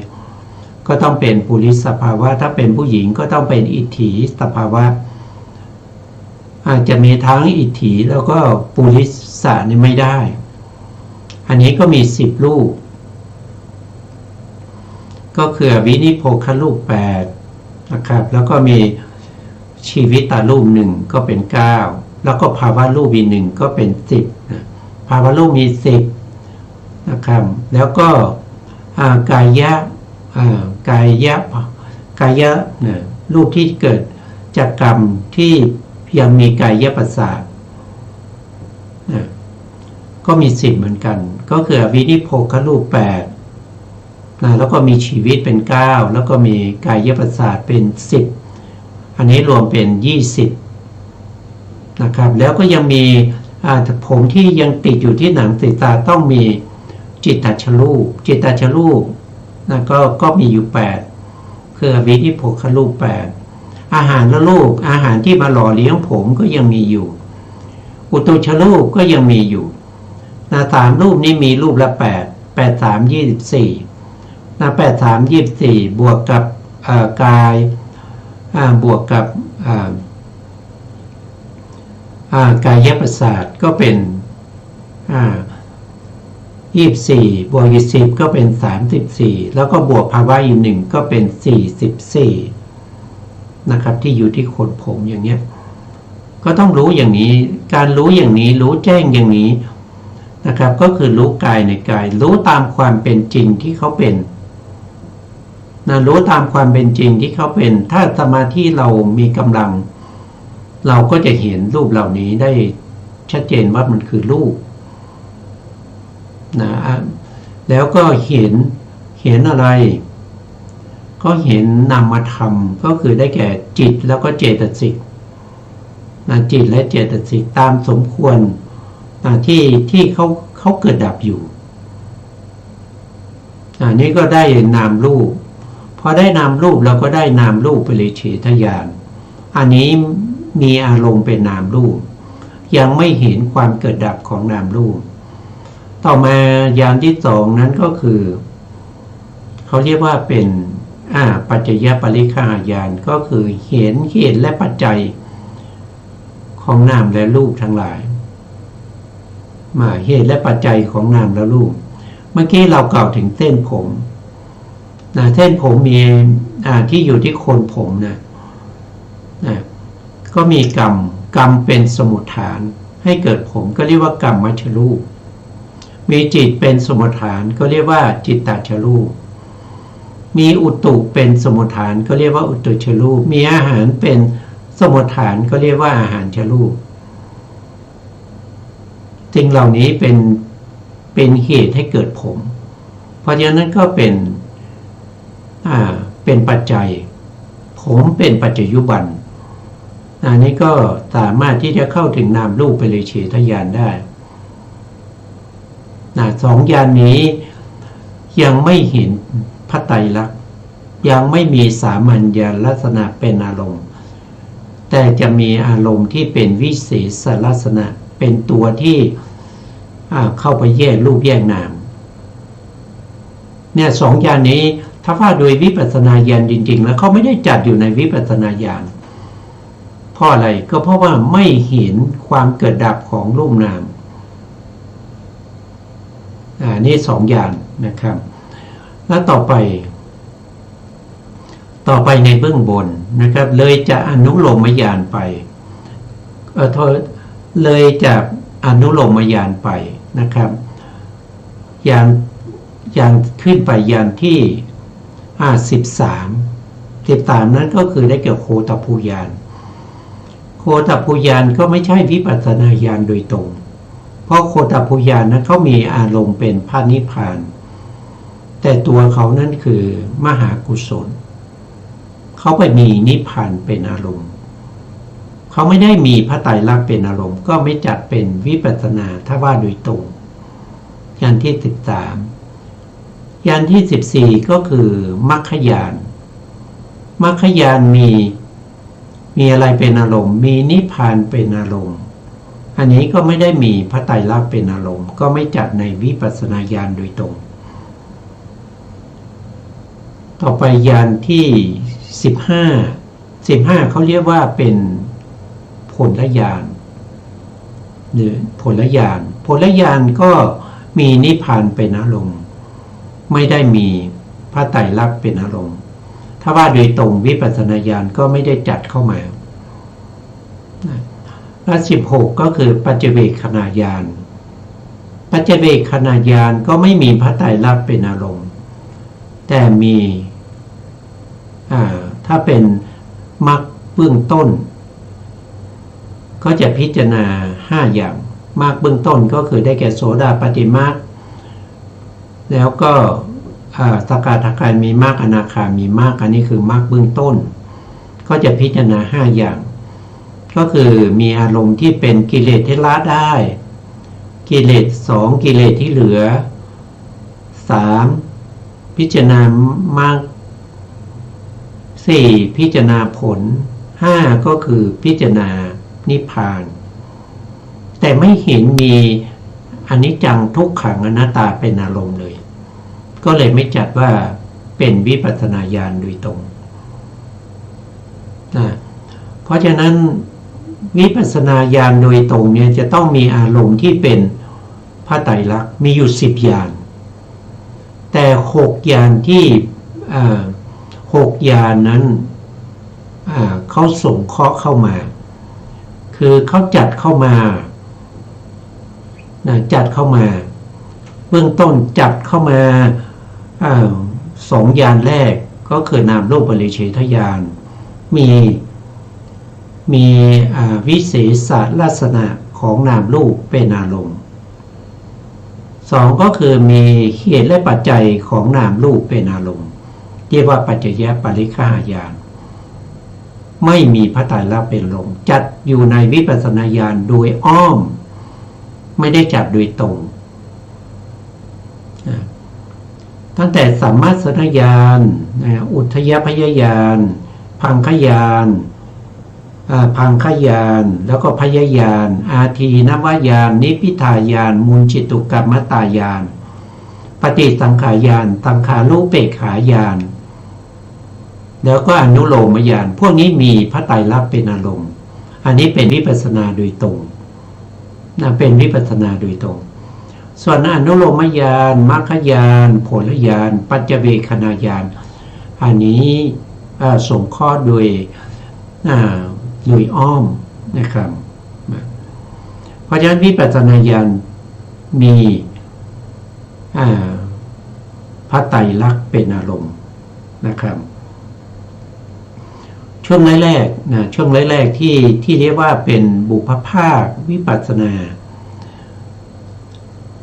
[SPEAKER 2] ก็ต้องเป็นปุริสภาวะถ้าเป็นผู้หญิงก็ต้องเป็นอิทธิสภาวะอาจจะมีทั้งอิทธิแล้วก็ปุริสะนี่ไม่ได้อันนี้ก็มี10รูปก็คือวินิโพครูป8นะครับแล้วก็มีชีวิตรูป1ก็เป็น9แล้วก็ภาวะรูปอีก1ก็เป็น10นะภาวะรูปมี10นะครับแล้วก็กายะนะรูปที่เกิดจากกรรมที่ยังมีกายประสาทนะก็มี10เหมือนกันก็คือวินิโพครูป8นะแล้วก็มีชีวิตเป็น9แล้วก็มีกายประสาทเป็น10อันนี้รวมเป็น20นะครับแล้วก็ยังมีผมที่ยังติดอยู่ที่หนังศีรษะต้องมีจิตตชรูปนะก็มีอยู่8คือวินิโพครูป8อาหารและรูปอาหารที่มาหล่อเลี้ยงผมก็ยังมีอยู่อุตุชรูปก็ยังมีอยู่3รูปนี้มีรูปละ8 3 24 8 3 24บวกกับกายบวกกับกายประสาทก็เป็น24บวก10ก็เป็น34แล้วก็บวกภาวะอีก1ก็เป็น44นะครับที่อยู่ที่ขนผมอย่างเงี้ยก็ต้องรู้อย่างนี้การรู้อย่างนี้รู้แจ้งอย่างนี้นะครับก็คือรู้กายในกายรู้ตามความเป็นจริงที่เขาเป็นรู้ตามความเป็นจริงที่เขาเป็นถ้าสมาธิเรามีกำลังเราก็จะเห็นรูปเหล่านี้ได้ชัดเจนว่ามันคือรูปแล้วก็เห็นอะไรก็เห็นนามธรรมก็คือได้แก่จิตแล้วก็เจตสิกจิตและเจตสิกตามสมควรที่เขาเกิดดับอยู่นี่ก็ได้นามรูปพอได้นามรูปเราก็ได้นามรูปปริเฉทญาณอันนี้มีอารมณ์เป็นนามรูปยังไม่เห็นความเกิดดับของนามรูปต่อมาญาณที่2นั้นก็คือเขาเรียกว่าเป็นปัจจยปริฆาญาณก็คือเห็นเหตุและปัจจัยของนามและรูปทั้งหลายเหตุและปัจจัยของนามและรูปเมื่อกี้เรากล่าวถึงเส้นผมเส้นผมมีที่อยู่ที่โคนผมนะก็มีกรรมเป็นสมุฏฐานให้เกิดผมก็เรียกว่ากรรมมัชรูปมีจิตเป็นสมุฏฐานก็เรียกว่าจิตตชรูปมีอุตุเป็นสมุฏฐานก็เรียกว่าอุตุชรูปมีอาหารเป็นสมุฏฐานก็เรียกว่าอาหารชรูปสิ่งเหล่านี้เป็นเหตุให้เกิดผมเพราะฉะนั้นก็เป็นปัจจัยผมเป็นปัจจยุบันอันนี้ก็สามารถที่จะเข้าถึงนามรูปปริเฉทญาณได้2ญาณนี้ยังไม่เห็นพระไตรลักษณ์ยังไม่มีสามัญญลักษณะเป็นอารมณ์แต่จะมีอารมณ์ที่เป็นวิเศษลักษณะเป็นตัวที่เข้าไปแยกรูปแยกนามเนี่ย2ญาณนี้ ถ้าว่าโดยวิปัสสนาญาณจริงๆแล้วเขาไม่ได้จัดอยู่ในวิปัสสนาญาณเพราะอะไรก็เพราะว่าไม่เห็นความเกิดดับของรูปนามนี่สองอย่างนะครับแล้วต่อไปในเบื้องบนนะครับเลยจะอนุโลมญาณไปเลยจากอนุโลมญาณไปนะครับอย่างขึ้นไปญาณที่13นั้นก็คือได้เกี่ยวโคตภูญาณโคตภูญาณก็ไม่ใช่วิปัสสนาญาณโดยตรงเพราะโคตภูญาณนั้นเขามีอารมณ์เป็นพระนิพพานแต่ตัวเขานั้นคือมหากุศลเขาไปมีนิพพานเป็นอารมณ์เขาไม่ได้มีพระไตรลักษณ์เป็นอารมณ์ก็ไม่จัดเป็นวิปัสสนาถ้าว่าโดยตรงญาณที่13ญาณที่14ก็คือมรรคญาณมรรคญาณมีอะไรเป็นอารมณ์มีนิพพานเป็นอารมณ์อันนี้ก็ไม่ได้มีพระไตรลักษณ์เป็นอารมณ์ก็ไม่จัดในวิปัสสนาญาณโดยตรงต่อไปญาณที่15เขาเรียกว่าเป็นผลญาณหรือผลญาณก็มีนิพพานเป็นอารมณ์ไม่ได้มีพระไตรลักษณ์เป็นอารมณ์ถ้าว่าโดยตรงวิปัสสนาญาณก็ไม่ได้จัดเข้ามาและ16ก็คือปัจเจเวคขณญาณปัจเจเวคขณญาณก็ไม่มีพระไตรลักษณ์เป็นอารมณ์แต่มีถ้าเป็นมรรคเบื้องต้นก็จะพิจารณา5อย่างมรรคเบื้องต้นก็คือได้แก่โสดาปัตติมรรคแล้วก็สกทาคามีมรรคอนาคามีมรรคอันนี้คือมรรคเบื้องต้นก็จะพิจารณา5อย่างก็คือมีอารมณ์ที่เป็นกิเลสที่ละได้กิเลส2กิเลสที่เหลือ3พิจารณามรรค4พิจารณาผล5ก็คือพิจารณานิพพานแต่ไม่เห็นมีอนิจจังทุกขังอนัตตาเป็นอารมณ์เลยก็เลยไม่จัดว่าเป็นวิปัสสนาญาณโดยตรงเพราะฉะนั้นวิปัสสนาญาณโดยตรงเนี่ยจะต้องมีอารมณ์ที่เป็นพระไตรลักษณ์มีอยู่10ญาณแต่6ญาณที่6ญาณนั้นเขาส่งเคราะห์เข้ามาคือเขาจัดเข้ามาเบื้องต้นจัดเข้ามา2ญาณแรกก็คือนามรูปปริเฉทญาณมีวิเศษลักษณะของนามรูปเป็นอารมณ์2ก็คือมีเหตุและปัจจัยของนามรูปเป็นอารมณ์เรียกว่าปัจจยปริฆาญาณไม่มีพระไตรลักษณ์เป็นอารมณ์จัดอยู่ในวิปัสสนาญาณโดยอ้อมไม่ได้จัดโดยตรงตั้งแต่สัมมาสัญญาณอุทยพยญาณพังคญาณแล้วก็พยญาณอาทีนวญาณนิพพิทายานมูลจิตุกรรมตายานปฏิสังขารญาณสังขารุเปกขายานแล้วก็อนุโลมญาณพวกนี้มีพระไตรลักษณ์เป็นอารมณ์อันนี้เป็นวิปัสสนาโดยตรงเป็นวิปัสสนาโดยตรงส่วนอนุโลมญาณมรรคญาณผลญาณปัจเจเวคขณญาณอันนี้ส่งข้อโดยอ้อมนะครับเพราะฉะนั้นวิปัสสนาญาณมีพระไตรลักษณ์เป็นอารมณ์นะครับช่วงแรกที่เรียกว่าเป็นบุพภาควิปัสสนา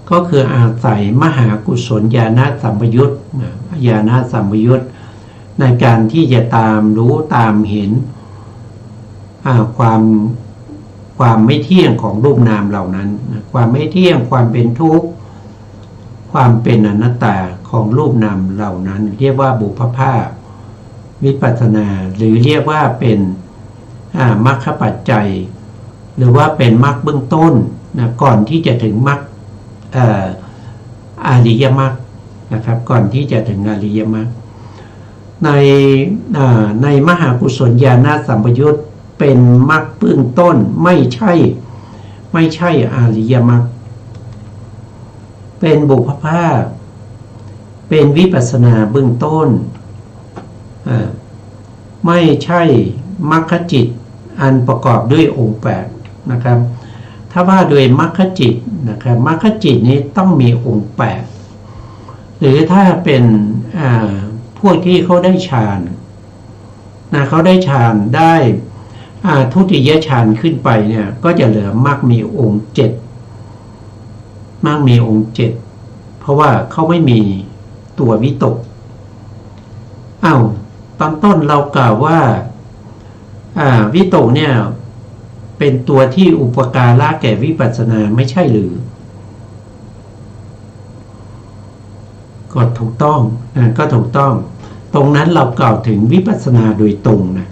[SPEAKER 2] ก็คืออาศัยมหากุศลญาณสัมปยุตในการที่จะตามรู้ตามเห็นความไม่เที่ยงของรูปนามเหล่านั้นความไม่เที่ยงความเป็นทุกข์ความเป็นอนัตตาของรูปนามเหล่านั้นเรียกว่าบุพภาควิปัสสนาหรือเรียกว่าเป็นมรรคปัจจัยหรือว่าเป็นมรรคเบื้องต้นก่อนที่จะถึงมรรคอริยมรรคนะครับก่อนที่จะถึงอริยมรรค ในในมหากุศลญาณสัมปยุตเป็นมรรคเบื้องต้นไม่ใช่อริยมรรคเป็นบุพภาคเป็นวิปัสสนาเบื้องต้นไม่ใช่มรรคจิตอันประกอบด้วยองค์8นะครับถ้าว่าโดยมรรคจิตนะครับมรรคจิตนี้ต้องมีองค์8หรือถ้าเป็นพวกที่เขาได้ฌานเขาได้ฌานได้ทุติยฌานขึ้นไปเนี่ยก็จะเหลือมรรคมีองค์7มรรคมีองค์7เพราะว่าเขาไม่มีตัววิตกตอนต้นเรากล่าวว่าวิตกเนี่ยเป็นตัวที่อุปการะแก่วิปัสสนาไม่ใช่หรือก็ถูกต้องตรงนั้นเรากล่าวถึงวิปัสสนาโดยตรงนะ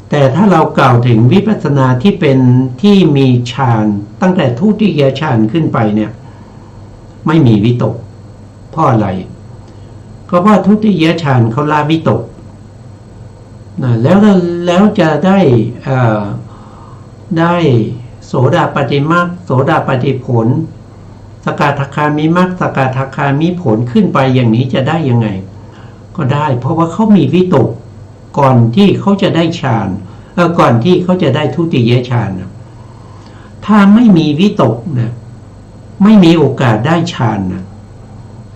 [SPEAKER 2] แต่ถ้าเรากล่าวถึงวิปัสสนาที่เป็นที่มีฌานตั้งแต่ทุติยฌานขึ้นไปเนี่ยไม่มีวิตกเพราะอะไรก็เพราะทุติยฌานเขาละวิตกแล้วจะได้โสดาปัตติมรรคโสดาปัตติผลสกทาคามิมรรคสกทาคามิผลขึ้นไปอย่างนี้จะได้ยังไงก็ได้เพราะว่าเขามีวิตกก่อนที่เขาจะได้ฌานก่อนที่เขาจะได้ทุติยฌานถ้าไม่มีวิตกนะไม่มีโอกาสได้ฌานนะ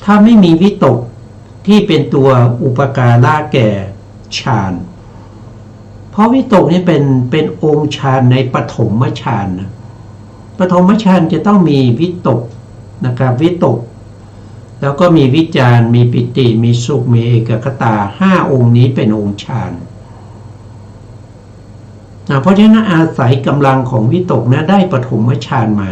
[SPEAKER 2] ถ้าไม่มีวิตกที่เป็นตัวอุปการะแก่ฌานเพราะวิตกนี่เป็นองค์ฌานในปฐมฌานนะปฐมฌานจะต้องมีวิตกนะครับวิตกแล้วก็มีวิจารมีปิติมีสุขมีเอกคตา5องค์นี้เป็นองค์ฌานเพราะฉะนั้นอาศัยกำลังของวิตกนะได้ปฐมฌานมา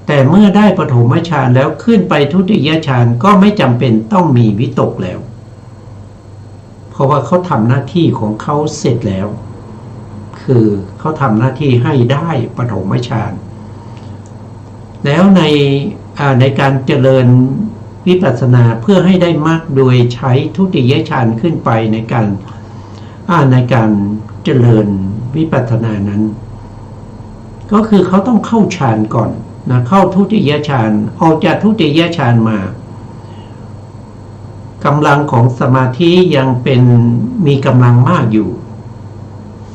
[SPEAKER 2] แต่เมื่อได้ปฐมฌานแล้วขึ้นไปทุติยฌานก็ไม่จำเป็นต้องมีวิตกแล้วเพราะว่าเขาทำหน้าที่ของเขาเสร็จแล้วคือเขาทำหน้าที่ให้ได้ปฐมฌานแล้วในการเจริญวิปัสสนาเพื่อให้ได้มรรคโดยใช้ทุติยฌานขึ้นไปในการเจริญวิปัสสนานั้นก็คือเขาต้องเข้าฌานก่อนนะเข้าทุติยฌานออกจากทุติยฌานมากำลังของสมาธิยังมีกำลังมากอยู่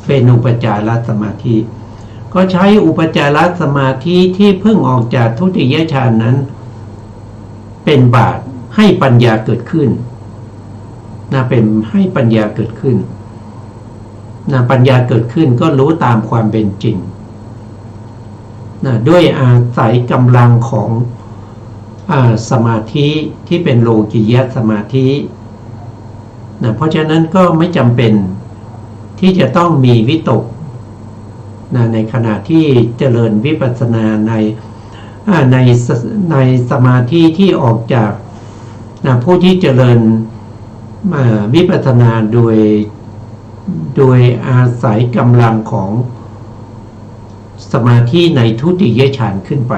[SPEAKER 2] เป็นอุปจารสมาธิก็ใช้อุปจารสมาธิที่เพิ่งออกจากทุติยฌานนั้นเป็นบาตรให้ปัญญาเกิดขึ้นเป็นให้ปัญญาเกิดขึ้นปัญญาเกิดขึ้นก็รู้ตามความเป็นจริงด้วยอาศัยกำลังของสมาธิที่เป็นโลกิยสมาธิเพราะฉะนั้นก็ไม่จำเป็นที่จะต้องมีวิตกในขณะที่เจริญวิปัสสนาในสมาธิที่ออกจากผู้ที่เจริญวิปัสสนาโดยอาศัยกำลังของสมาธิในทุติยฌานขึ้นไป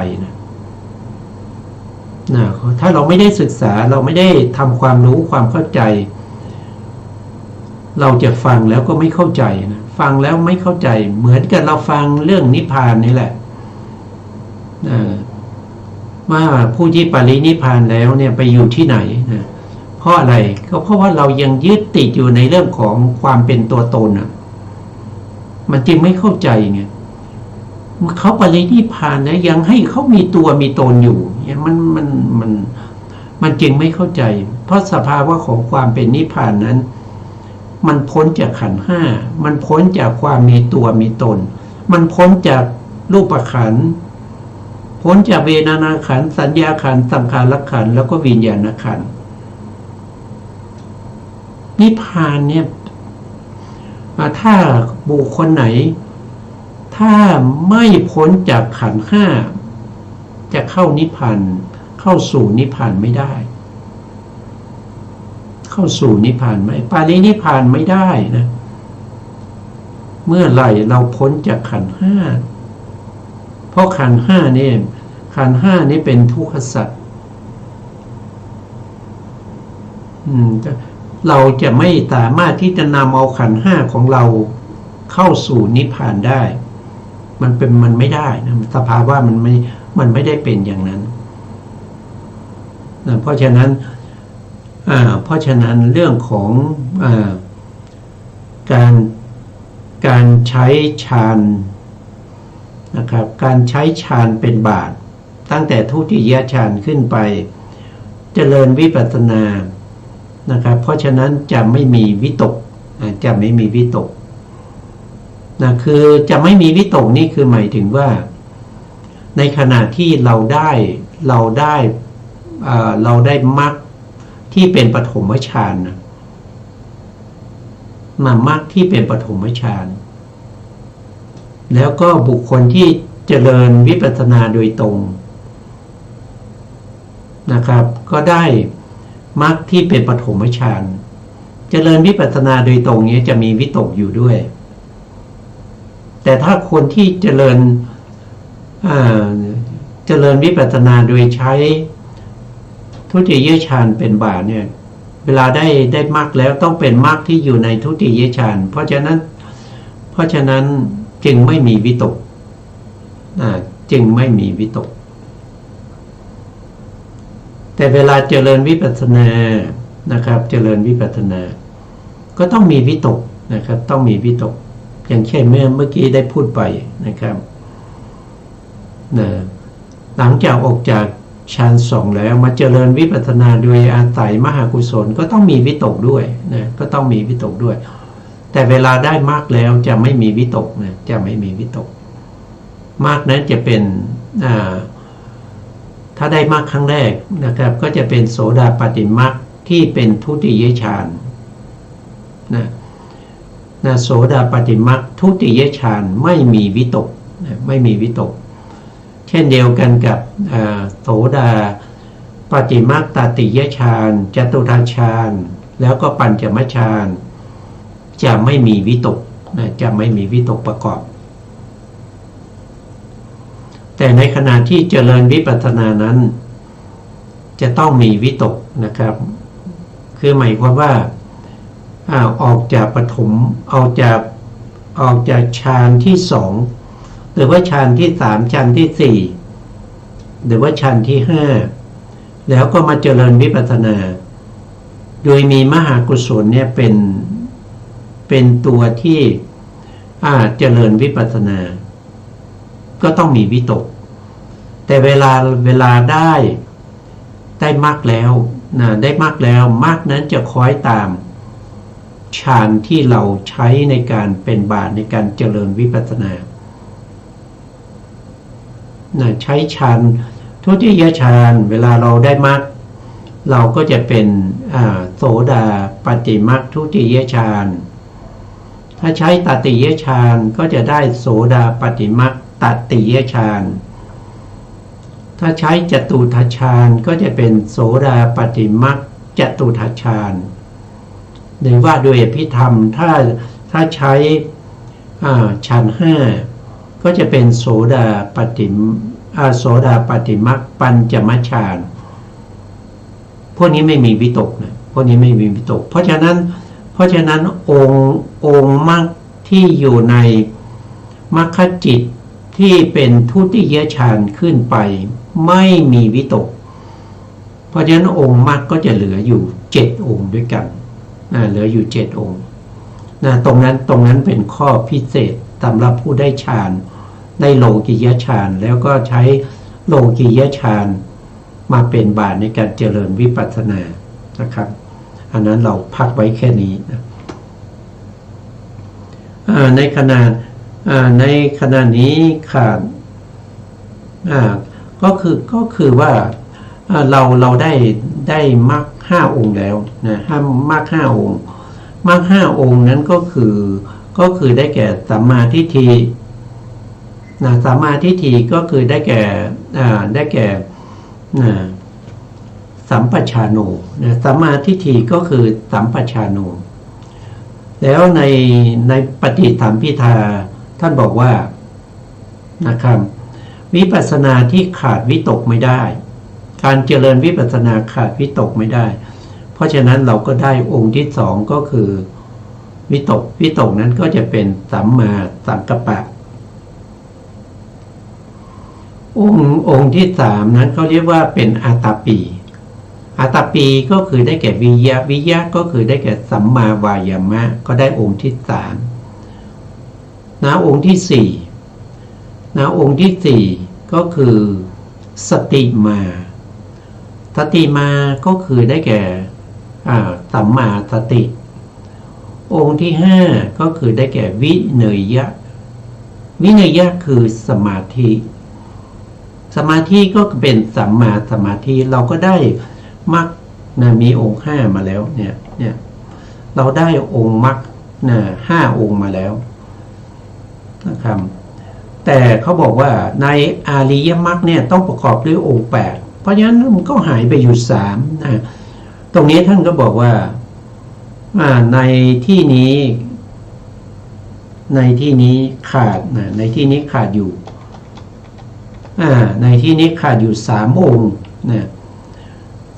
[SPEAKER 2] ถ้าเราไม่ได้ศึกษาเราไม่ได้ทำความรู้ความเข้าใจเราจะฟังแล้วก็ไม่เข้าใจนะฟังแล้วไม่เข้าใจเหมือนกับเราฟังเรื่องนิพพานนี่แหละว่าผู้ที่ปรินิพพานแล้วเนี่ยไปอยู่ที่ไหนนะเพราะอะไรก็เพราะว่าเรายังยึดติดอยู่ในเรื่องของความเป็นตัวตนมันจึงไม่เข้าใจไงเขาปรินิพพานนะยังให้เขามีตัวมีตนอยู่มันจึงไม่เข้าใจเพราะสภาวะของความเป็นนิพพานนั้นมันพ้นจากขันธ์5มันพ้นจากความมีตัวมีตนมันพ้นจากรูปขันธ์พ้นจากเวทนาขันธ์สัญญาขันธ์สังขารขันธ์แล้วก็วิญญาณขันธ์นิพพานเนี่ยถ้าบุคคลไหนถ้าไม่พ้นจากขันธ์5จะเข้านิพพานเข้าสู่นิพพานไม่ได้เข้าสู่นิพพานไม่ปรินิพพานไม่ได้นะเมื่อไหร่เราพ้นจากขันธ์5เพราะขันธ์5นี่เป็นทุกขสัจ เราจะไม่สามารถที่จะนำเอาขันธ์ห้าของเราเข้าสู่นิพพานได้มันไม่ได้นะสภาวะมันไม่ได้เป็นอย่างนั้นนะเพราะฉะนั้นเรื่องของการใช้ฌานนะครับการใช้ฌานเป็นบาตรตั้งแต่ทุติยฌานขึ้นไปเจริญวิปัสสนานะครับเพราะฉะนั้นจะไม่มีวิตกจะไม่มีวิตกนะคือจะไม่มีวิตกนี่คือหมายถึงว่าในขณะที่เราได้มรรคที่เป็นปฐมฌานนะมรรคที่เป็นปฐมฌานแล้วก็บุคคลที่เจริญวิปัสสนาโดยตรงนะครับก็ได้มรรคที่เป็นปฐมฌานเจริญวิปัสสนาโดยตรงนี้จะมีวิตกอยู่ด้วยแต่ถ้าคนที่เจริญวิปัสสนาโดยใช้ทุติยฌานเป็นบาตรเนี่ยเวลาได้มรรคแล้วต้องเป็นมรรคที่อยู่ในทุติยฌานเพราะฉะนั้นจึงไม่มีวิตกจึงไม่มีวิตกแต่เวลาเจริญวิปัสสนานะครับเจริญวิปัสสนาก็ต้องมีวิตกนะครับต้องมีวิตกอย่างเช่นเมื่อกี้ได้พูดไปนะครับหลังจากออกจากฌานสองแล้วมาเจริญวิปัสสนาโดยอาศัยมหากุศลก็ต้องมีวิตกด้วยนะก็ต้องมีวิตกด้วยแต่เวลาได้มรรคแล้วจะไม่มีวิตกนะจะไม่มีวิตกมรรคนั้นจะเป็นถ้าได้มรรคครั้งแรกนะครับก็จะเป็นโสดาปัตติมรรคที่เป็นทุติยฌานนะโสดาปัตติมรรคทุติยฌานไม่มีวิตกนะไม่มีวิตกเช่นเดียวกันกับโสดาปัตติมรรคตติยฌานจตุตถฌานแล้วก็ปัญจมฌานจะไม่มีวิตกนะจะไม่มีวิตกประกอบแต่ในขณะที่เจริญวิปัสสนานั้นจะต้องมีวิตกนะครับคือหมายความว่าออกจากปฐมออกจากฌานที่สองหรือว่าฌานที่สามฌานที่สี่หรือว่าฌานที่ห้าแล้วก็มาเจริญวิปัสสนาโดยมีมหากุศลเนี่ยเป็นตัวที่เจริญวิปัสสนาก็ต้องมีวิตกแต่เวลาได้มรรคแล้วได้มรรคแล้วมรรคนั้นจะคอยตามฌานที่เราใช้ในการเป็นบาตรในการเจริญวิปัสสนาใช้ฌานทุติยฌานเวลาเราได้มรรคเราก็จะเป็นโสดาปัตติมรรคทุติยฌานถ้าใช้ตติยฌานก็จะได้โสดาปัตติมรรคตติยฌานถ้าใช้จตุตถฌานก็จะเป็นโสดาปัตติมรรคจตุตถฌานหรือว่าโดยอภิธรรมถ้าใช้ฌานห้าก็จะเป็นโสดาปัตติมรรคปัญจมฌานพวกนี้ไม่มีวิตกนะพวกนี้ไม่มีวิตกเพราะฉะนั้นองค์มรรคที่อยู่ในมรรคจิตที่เป็นทุติยฌานขึ้นไปไม่มีวิตกเพราะฉะนั้นองค์มรรคก็จะเหลืออยู่7องค์ด้วยกันเหลืออยู่7องค์ตรงนั้นเป็นข้อพิเศษสำหรับผู้ได้ฌานได้โลกิยฌานแล้วก็ใช้โลกิยฌานมาเป็นบาตรในการเจริญวิปัสสนานะครับอันนั้นเราพักไว้แค่นี้นะในขณะนี้ขาดก็คือว่าเราได้มรรค5องค์แล้วนะมรรค5องค์มรรค5องค์นั้นก็คือได้แก่สัมมาทิฏฐิสัมมาทิฏฐิก็คือได้แก่สัมปชาโนสัมมาทิฏฐิก็คือสัมปชาโนแล้วในปฏิสัมภิทาท่านบอกว่านะครับวิปัสสนาที่ขาดวิตกไม่ได้การเจริญวิปัสสนาขาดวิตกไม่ได้เพ ราะฉะนั้นเราก็ได้องค์ที่สองก็คือวิตกนั้นก็จะเป็นสัมมาสังกัปปะองค์ที่สามนั้นเขาเรียกว่าเป็นอาตาปีก็คือได้แก่วิยะก็คือได้แก่สัมมาวายามะก็ได้องค์ที่สามองค์ที่สี่องค์ที่สี่ก็คือสติมาก็คือได้แก่สัมมาสติองค์ที่ห้าก็คือได้แก่วิเนยะคือสมาธิก็เป็นสัมมาสมาธิเราก็ได้มรรคมีองค์ห้ามาแล้วเนี่ยเราได้องค์มรรคห้าองค์มาแล้วนะครับแต่เขาบอกว่าในอาริยมรรคเนี่ยต้องประกอบด้วยองค์แปดเพราะฉะนั้นมันก็หายไปอยู่สามตรงนี้ท่านก็บอกว่าในที่นี้ขาดในที่นี้ขาดอยู่ในที่นี้ขาดอยู่สามองค์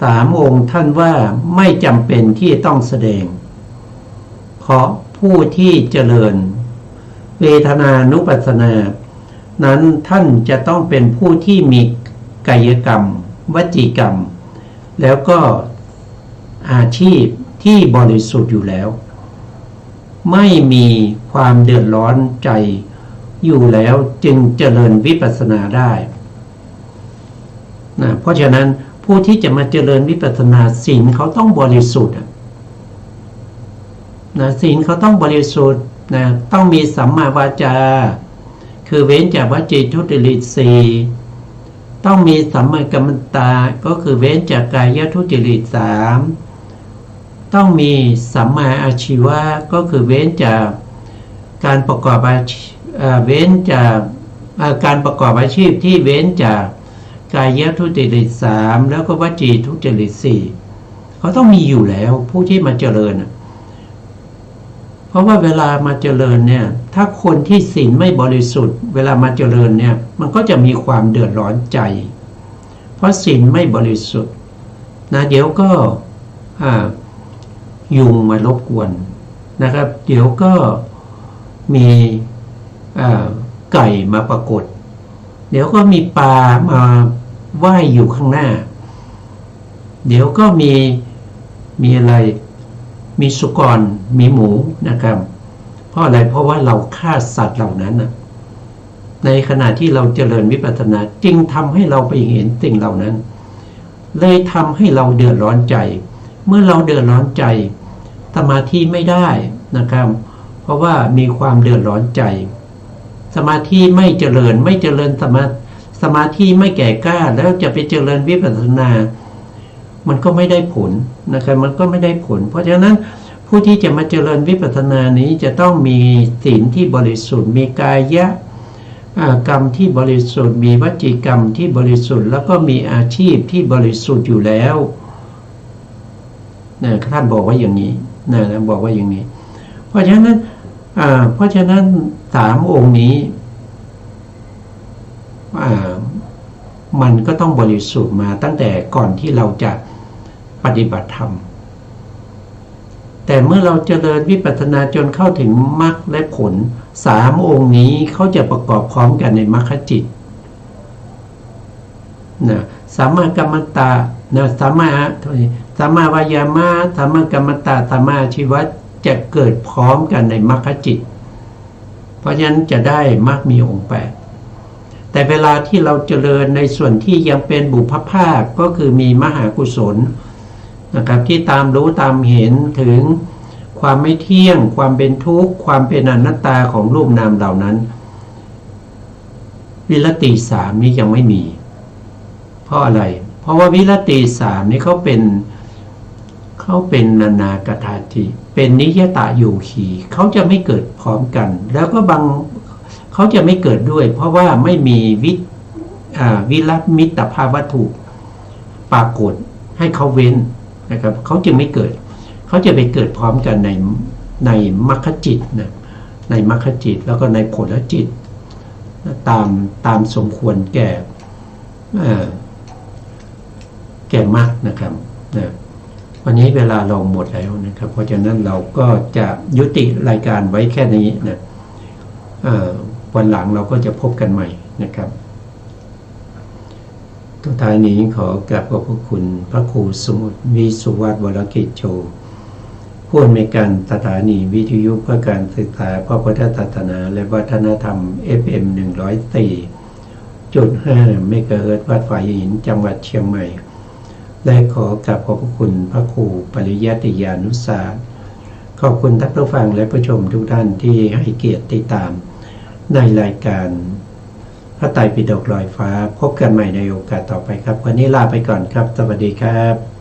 [SPEAKER 2] สามองค์ท่านว่าไม่จำเป็นที่ต้องแสดงเพราะผู้ที่เจริญเวทนานุปัสสนานั้นท่านจะต้องเป็นผู้ที่มีกายกรรมวจีกรรมแล้วก็อาชีพที่บริสุทธิ์อยู่แล้วไม่มีความเดือดร้อนใจอยู่แล้วจึงเจริญวิปัสสนาได้เพราะฉะนั้นผู้ที่จะมาเจริญวิปัสสนาศีลเขาต้องบริสุทธิ์ศีลเขาต้องบริสุทธิ์ต้องมีสัมมาวาจาคือเว้นจากวจีทุจริตสี่ต้องมีสัมมากัมมันตาก็คือเว้นจากกายทุจริตสามต้องมีสัมมาอาชีวะก็คือเว้นจากการประกอบการประกอบอาชีพที่เว้นจากกายทุจริตสามแล้วก็วจีทุจริตสี่เขาต้องมีอยู่แล้วผู้ที่มาเจริญเพราะว่าเวลามาเจริญเนี่ยถ้าคนที่ศีลไม่บริสุทธิ์เวลามาเจริญเนี่ยมันก็จะมีความเดือดร้อนใจเพราะศีลไม่บริสุทธิ์เดี๋ยวก็ยุงมารบกวนนะครับเดี๋ยวก็มีไก่มาปรากฏเดี๋ยวก็มีปลามาว่ายอยู่ข้างหน้าเดี๋ยวก็มีอะไรมีสุกรมีหมูนะครับเพราะอะไรเพราะว่าเราฆ่าสัตว์เหล่านั้นในขณะที่เราเจริญวิปัสสนาจึงทำให้เราไปเห็นสิ่งเหล่านั้นเลยทำให้เราเดือดร้อนใจเมื่อเราเดือดร้อนใจสมาธิไม่ได้นะครับเพราะว่ามีความเดือดร้อนใจสมาธิไม่เจริญสมาธิไม่แก่กล้าแล้วจะไปเจริญวิปัสสนามันก็ไม่ได้ผลนะครับมันก็ไม่ได้ผลเพราะฉะนั้นผู้ที่จะมาเจริญวิปัสสนานี้จะต้องมีศีลที่บริสุทธิ์มีกายกรรมที่บริสุทธิ์มีวจีกรรมที่บริสุทธิ์แล้วก็มีอาชีพที่บริสุทธิ์อยู่แล้วท่านบอกว่าอย่างนี้บอกว่าอย่างนี้เพราะฉะนั้นสามองค์นี้มันก็ต้องบริสุทธิ์มาตั้งแต่ก่อนที่เราจะปฏิบัติธรรมแต่เมื่อเราเจริญวิปัสสนาจนเข้าถึงมรรคและผลสามองค์นี้เขาจะประกอบพร้อมกันในมรรคจิตสัมมากัมมันตสัมมาวายามะสัมมากัมมันตสัมมาอาชีวะจะเกิดพร้อมกันในมรรคจิตเพราะฉะนั้นจะได้มรรคมีองค์แปดแต่เวลาที่เราเจริญในส่วนที่ยังเป็นบุพภาคก็คือมีมหากุศลนะครับที่ตามรู้ตามเห็นถึงความไม่เที่ยงความเป็นทุกข์ความเป็นอนัตตาของรูปนามเหล่านั้นวิรติสามนี้ยังไม่มีเพราะอะไรเพราะว่าวิรติสามนี้เขาเป็นนานากถาจิเป็นนิยตโยคีเขาจะไม่เกิดพร้อมกันแล้วก็เขาจะไม่เกิดด้วยเพราะว่าไม่มีวิรัตมิตรภาพวัตถุปรากฏให้เขาเว้นนะครับเขาจึงไม่เกิดเขาจะไปเกิดพร้อมกันในมรรคจิตในมรรคจิตแล้วก็ในผลจิตตามสมควรแก่มรรคนะครับ วันนี้เวลาเราหมดแล้วนะครับเพราะฉะนั้นเราก็จะยุติรายการไว้แค่นี้นะวันหลังเราก็จะพบกันใหม่นะครับทุกท้ายนี้ขอกราบขอบพระคุณพระครูสมุทรวิสุวัฒน์วรกิจโชผู้อำนวยการสถานีวิทยุเพื่อการศึกษาพระพุทธศาสนาและวัฒนธรรม FM 104.5 เมกะเฮิรตซ์วัดฝายหินจังหวัดเชียงใหม่และขอกราบขอบพระคุณพระครูปริยัติยานุสาสตร์ขอบคุณท่านผู้ฟังและผู้ชมทุกท่านที่ให้เกียรติติดตามในรายการพระไตรปิฎกลอยฟ้าพบกันใหม่ในโอกาสต่อไปครับวันนี้ลาไปก่อนครับสวัสดีครับ